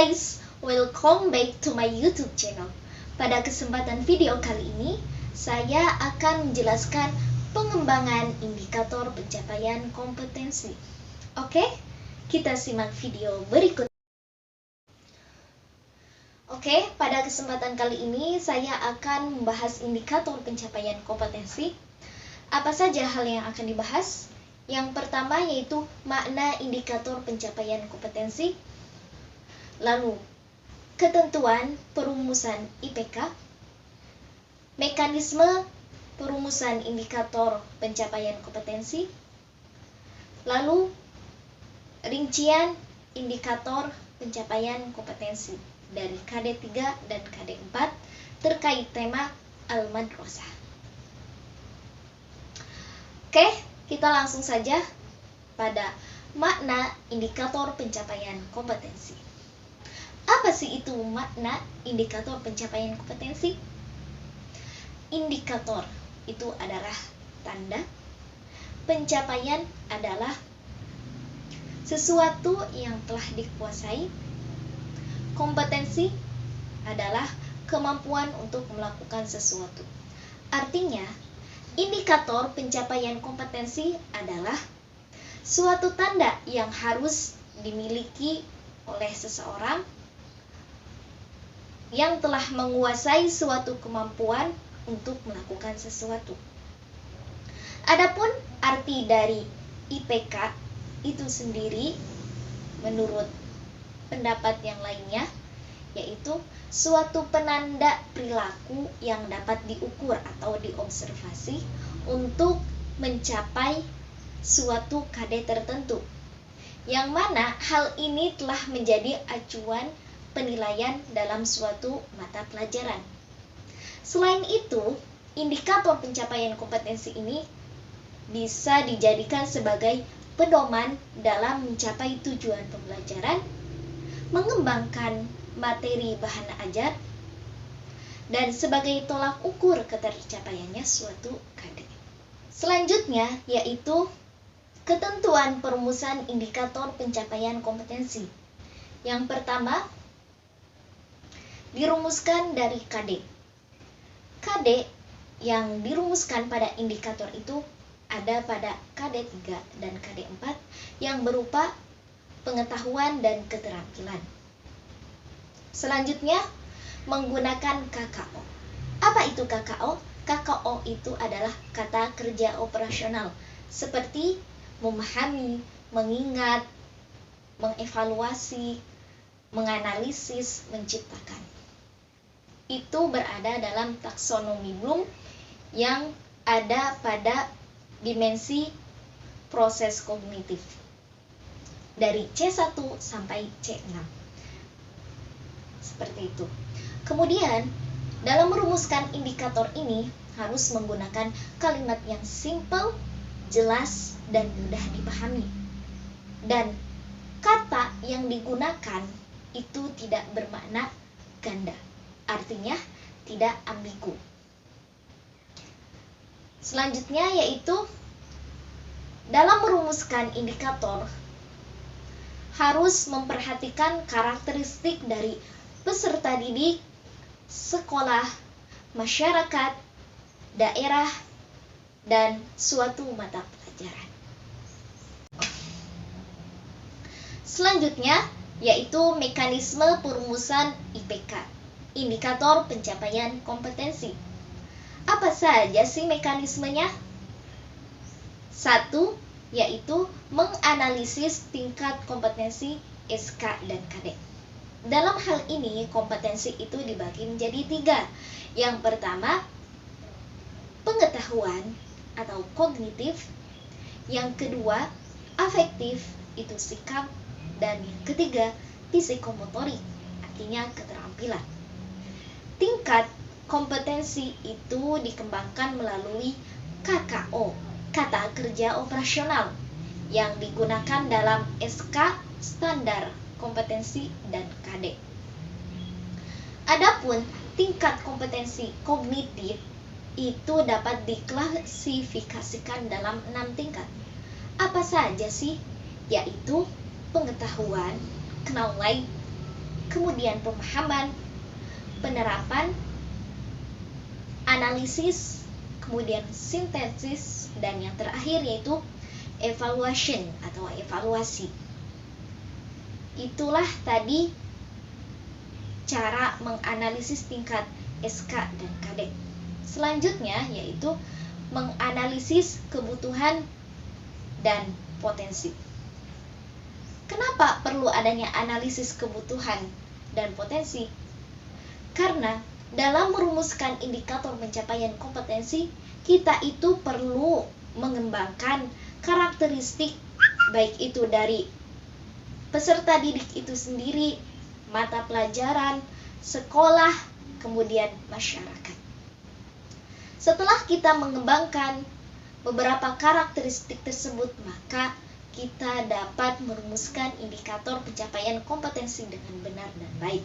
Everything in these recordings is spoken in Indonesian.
guys, welcome back to my YouTube channel. Pada kesempatan video kali ini, saya akan menjelaskan pengembangan indikator pencapaian kompetensi. Oke, kita simak video berikut. Oke, pada kesempatan kali ini saya akan membahas indikator pencapaian kompetensi. Apa saja hal yang akan dibahas? Yang pertama yaitu makna indikator pencapaian kompetensi, lalu ketentuan perumusan IPK, mekanisme perumusan indikator pencapaian kompetensi, lalu rincian indikator pencapaian kompetensi dari KD 3 dan KD 4 terkait tema Al-Madrasah. Oke, kita langsung saja pada makna indikator pencapaian kompetensi. Apa sih itu makna indikator pencapaian kompetensi? Indikator itu adalah tanda, pencapaian adalah sesuatu yang telah dikuasai, kompetensi adalah kemampuan untuk melakukan sesuatu. Artinya, indikator pencapaian kompetensi adalah suatu tanda yang harus dimiliki oleh seseorang yang telah menguasai suatu kemampuan untuk melakukan sesuatu. Adapun arti dari IPK itu sendiri menurut pendapat yang lainnya yaitu suatu penanda perilaku yang dapat diukur atau diobservasi untuk mencapai suatu KD tertentu, yang mana hal ini telah menjadi acuan penilaian dalam suatu mata pelajaran. Selain itu, indikator pencapaian kompetensi ini bisa dijadikan sebagai pedoman dalam mencapai tujuan pembelajaran, mengembangkan materi bahan ajar, dan sebagai tolak ukur ketercapaiannya suatu KD. Selanjutnya yaitu ketentuan perumusan indikator pencapaian kompetensi. Yang pertama dirumuskan dari KD. KD yang dirumuskan pada indikator itu ada pada KD 3 dan KD 4 yang berupa pengetahuan dan keterampilan. Selanjutnya, menggunakan KKO. Apa itu KKO? KKO itu adalah kata kerja operasional, seperti memahami, mengingat, mengevaluasi, menganalisis, menciptakan. Itu berada dalam taksonomi Bloom yang ada pada dimensi proses kognitif dari C1 sampai C6. Seperti itu. Kemudian, dalam merumuskan indikator ini harus menggunakan kalimat yang simple, jelas, dan mudah dipahami. Dan kata yang digunakan itu tidak bermakna ganda. Artinya tidak ambigu. Selanjutnya yaitu dalam merumuskan indikator harus memperhatikan karakteristik dari peserta didik, sekolah, masyarakat, daerah, dan suatu mata pelajaran. Selanjutnya yaitu mekanisme perumusan IPK, indikator pencapaian kompetensi. Apa saja sih mekanismenya? 1. Yaitu menganalisis tingkat kompetensi SK dan KD. Dalam hal ini, kompetensi itu dibagi menjadi 3. Yang pertama, pengetahuan atau kognitif. Yang kedua, afektif, itu sikap. Dan yang ketiga, psikomotorik, artinya keterampilan. Tingkat kompetensi itu dikembangkan melalui KKO, kata kerja operasional, yang digunakan dalam SK standar kompetensi dan KD. Adapun tingkat kompetensi kognitif itu dapat diklasifikasikan dalam 6 tingkat. Apa saja sih? Yaitu pengetahuan, knowledge, kemudian pemahaman, penerapan, analisis, kemudian sintesis, dan yang terakhir yaitu evaluation atau evaluasi. Itulah tadi cara menganalisis tingkat SK dan Kadek. Selanjutnya yaitu menganalisis kebutuhan dan potensi. Kenapa perlu adanya analisis kebutuhan dan potensi? Karena dalam merumuskan indikator pencapaian kompetensi, kita itu perlu mengembangkan karakteristik baik itu dari peserta didik itu sendiri, mata pelajaran, sekolah, kemudian masyarakat. Setelah kita mengembangkan beberapa karakteristik tersebut, maka kita dapat merumuskan indikator pencapaian kompetensi dengan benar dan baik.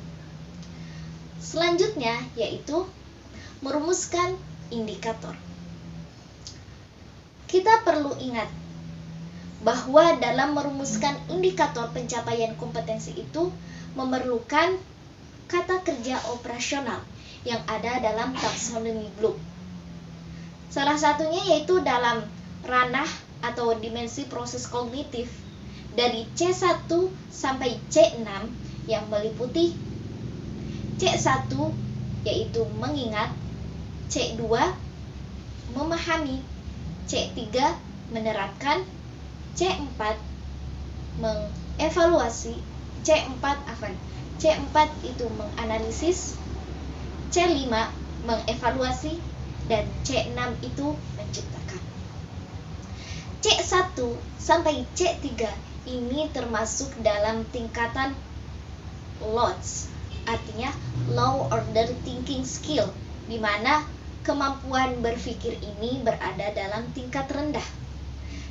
Selanjutnya yaitu merumuskan indikator. Kita perlu ingat bahwa dalam merumuskan indikator pencapaian kompetensi itu memerlukan kata kerja operasional yang ada dalam taksonomi Bloom. Salah satunya yaitu dalam ranah atau dimensi proses kognitif dari C1 sampai C6 yang meliputi C1 yaitu mengingat, C2 memahami, C3 menerapkan, C4 mengevaluasi, C4 itu menganalisis, C5 mengevaluasi, dan C6 itu menciptakan. C1 sampai C3 ini termasuk dalam tingkatan LOTS, artinya Low Order Thinking Skill, di mana kemampuan berpikir ini berada dalam tingkat rendah.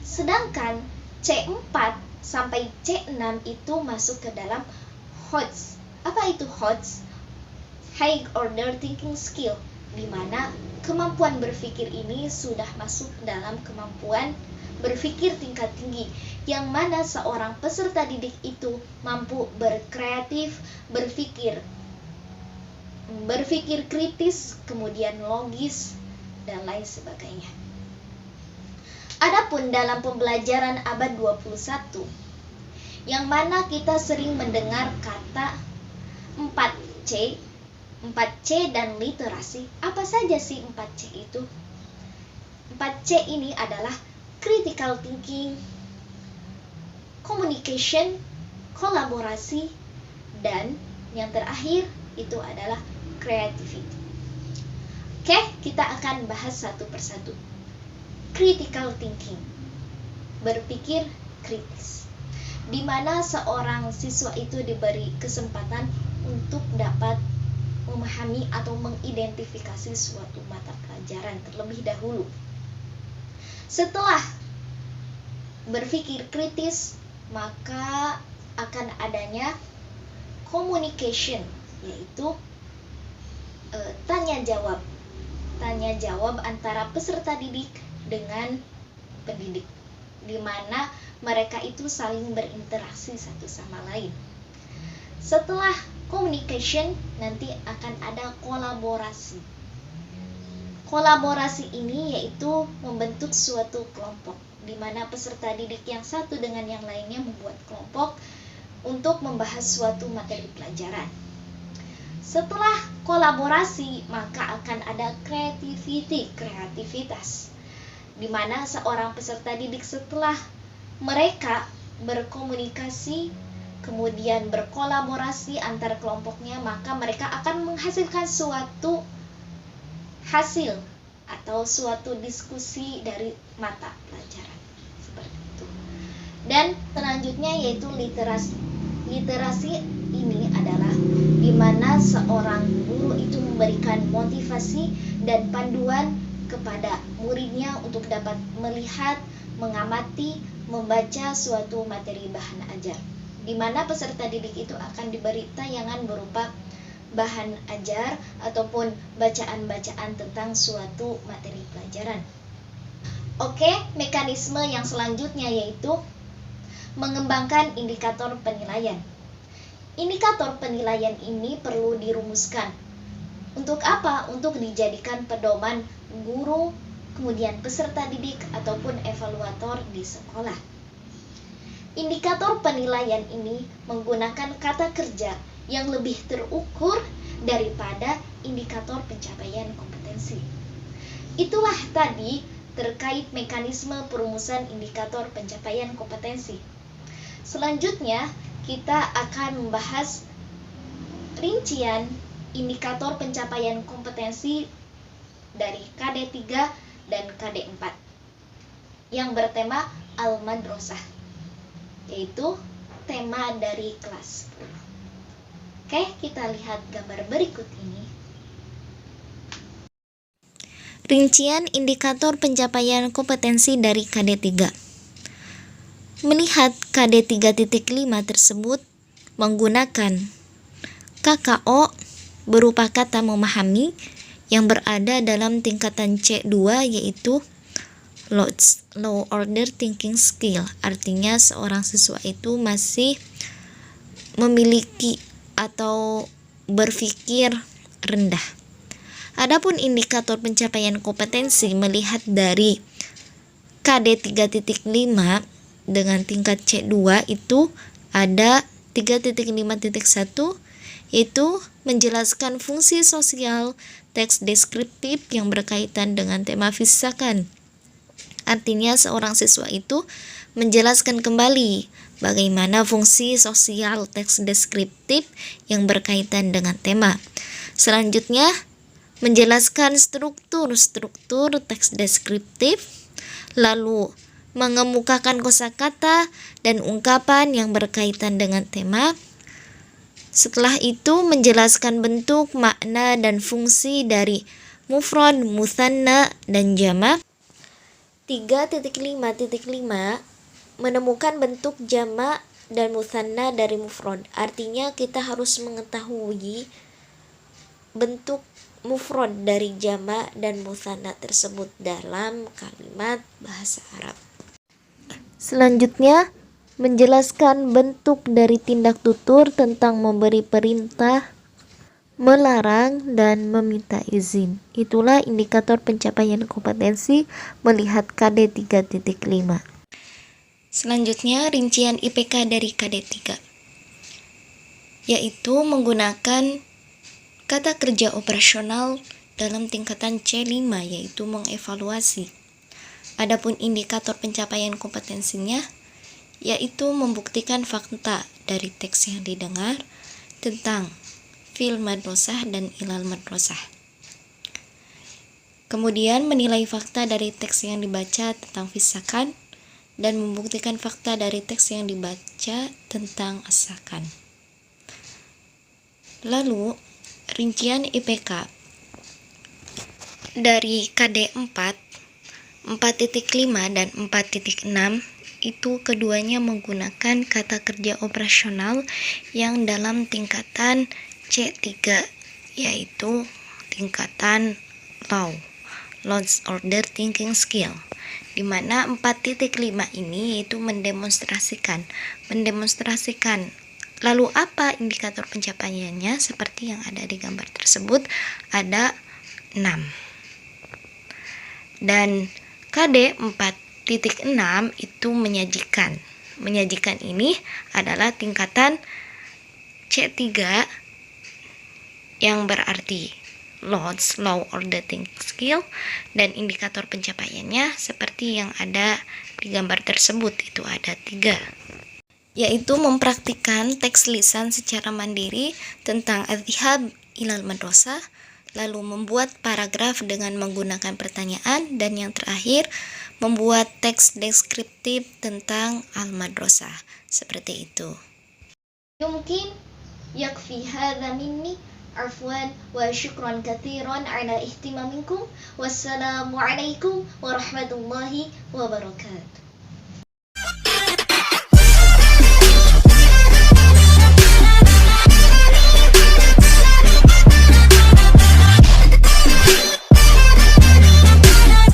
Sedangkan C4 sampai C6 itu masuk ke dalam HOTS. Apa itu HOTS? High Order Thinking Skill, di mana kemampuan berpikir ini sudah masuk dalam kemampuan berpikir tingkat tinggi, yang mana seorang peserta didik itu mampu berkreatif, berpikir kritis, kemudian logis, dan lain sebagainya. Adapun dalam pembelajaran abad 21, yang mana kita sering mendengar kata 4C, 4C dan literasi. Apa saja sih 4C itu? 4C ini adalah critical thinking, communication, kolaborasi, dan yang terakhir itu adalah creativity. Oke, kita akan bahas satu persatu. Critical thinking, berpikir kritis, di mana seorang siswa itu diberi kesempatan untuk dapat memahami atau mengidentifikasi suatu mata pelajaran terlebih dahulu. Setelah berpikir kritis, maka akan adanya communication, yaitu tanya jawab antara peserta didik dengan pendidik, di mana mereka itu saling berinteraksi satu sama lain. Setelah communication, nanti akan ada kolaborasi. Kolaborasi ini yaitu membentuk suatu kelompok, di mana peserta didik yang satu dengan yang lainnya membuat kelompok untuk membahas suatu materi pelajaran. Setelah kolaborasi, maka akan ada kreativitas, di mana seorang peserta didik setelah mereka berkomunikasi, kemudian berkolaborasi antar kelompoknya, maka mereka akan menghasilkan suatu hasil atau suatu diskusi dari mata pelajaran seperti itu. Dan selanjutnya yaitu literasi. Literasi ini adalah di mana seorang guru itu memberikan motivasi dan panduan kepada muridnya untuk dapat melihat, mengamati, membaca suatu materi bahan ajar, di mana peserta didik itu akan diberi tayangan berupa bahan ajar ataupun bacaan-bacaan tentang suatu materi pelajaran. Oke, mekanisme yang selanjutnya yaitu mengembangkan indikator penilaian. Indikator penilaian ini perlu dirumuskan. Untuk apa? Untuk dijadikan pedoman guru, kemudian peserta didik ataupun evaluator di sekolah. Indikator penilaian ini menggunakan kata kerja yang lebih terukur daripada indikator pencapaian kompetensi. Itulah tadi terkait mekanisme perumusan indikator pencapaian kompetensi. Selanjutnya, kita akan membahas rincian indikator pencapaian kompetensi dari KD3 dan KD4 yang bertema Al-Madrasah, yaitu tema dari kelas 10. Oke, kita lihat gambar berikut ini. Rincian indikator pencapaian kompetensi dari KD3. Melihat KD3.5 tersebut menggunakan KKO berupa kata memahami yang berada dalam tingkatan C2, yaitu low order thinking skill. Artinya seorang siswa itu masih memiliki atau berpikir rendah. Adapun indikator pencapaian kompetensi melihat dari KD3.5 dengan tingkat C2 itu ada 3.5.1, yaitu menjelaskan fungsi sosial teks deskriptif yang berkaitan dengan tema fisakan. Artinya seorang siswa itu menjelaskan kembali bagaimana fungsi sosial teks deskriptif yang berkaitan dengan tema. Selanjutnya, menjelaskan struktur teks deskriptif, lalu mengemukakan kosakata dan ungkapan yang berkaitan dengan tema. Setelah itu menjelaskan bentuk, makna, dan fungsi dari mufrad, mutsanna, dan jama'. 3.5.5 menemukan bentuk jama' dan mutsanna dari mufrad. Artinya kita harus mengetahui bentuk mufrad dari jama' dan mutsanna tersebut dalam kalimat bahasa Arab. Selanjutnya, menjelaskan bentuk dari tindak tutur tentang memberi perintah, melarang, dan meminta izin. Itulah indikator pencapaian kompetensi melihat KD 3.5. Selanjutnya, rincian IPK dari KD 3, yaitu menggunakan kata kerja operasional dalam tingkatan C5, yaitu mengevaluasi. Adapun indikator pencapaian kompetensinya yaitu membuktikan fakta dari teks yang didengar tentang fil madrasah dan ilal madrasah. Kemudian menilai fakta dari teks yang dibaca tentang fisakan dan membuktikan fakta dari teks yang dibaca tentang asakan. Lalu rincian IPK dari KD 4, 4.5 dan 4.6 itu keduanya menggunakan kata kerja operasional yang dalam tingkatan C3, yaitu tingkatan low order thinking skill, di mana 4.5 ini yaitu mendemonstrasikan. Lalu apa indikator pencapaiannya? Seperti yang ada di gambar tersebut, ada 6. Dan KD 4.6 itu menyajikan ini adalah tingkatan C3 yang berarti low order thinking skill, dan indikator pencapaiannya seperti yang ada di gambar tersebut, itu ada 3, yaitu mempraktikkan teks lisan secara mandiri tentang adhhab ilal madrasah, lalu membuat paragraf dengan menggunakan pertanyaan, dan yang terakhir membuat teks deskriptif tentang al-madrasah. Seperti itu. Mungkin yakfi hadza minni, afwan wa syukran katsiran ala ihtimamikum. Wassalamu alaikum warahmatullahi wabarakatuh.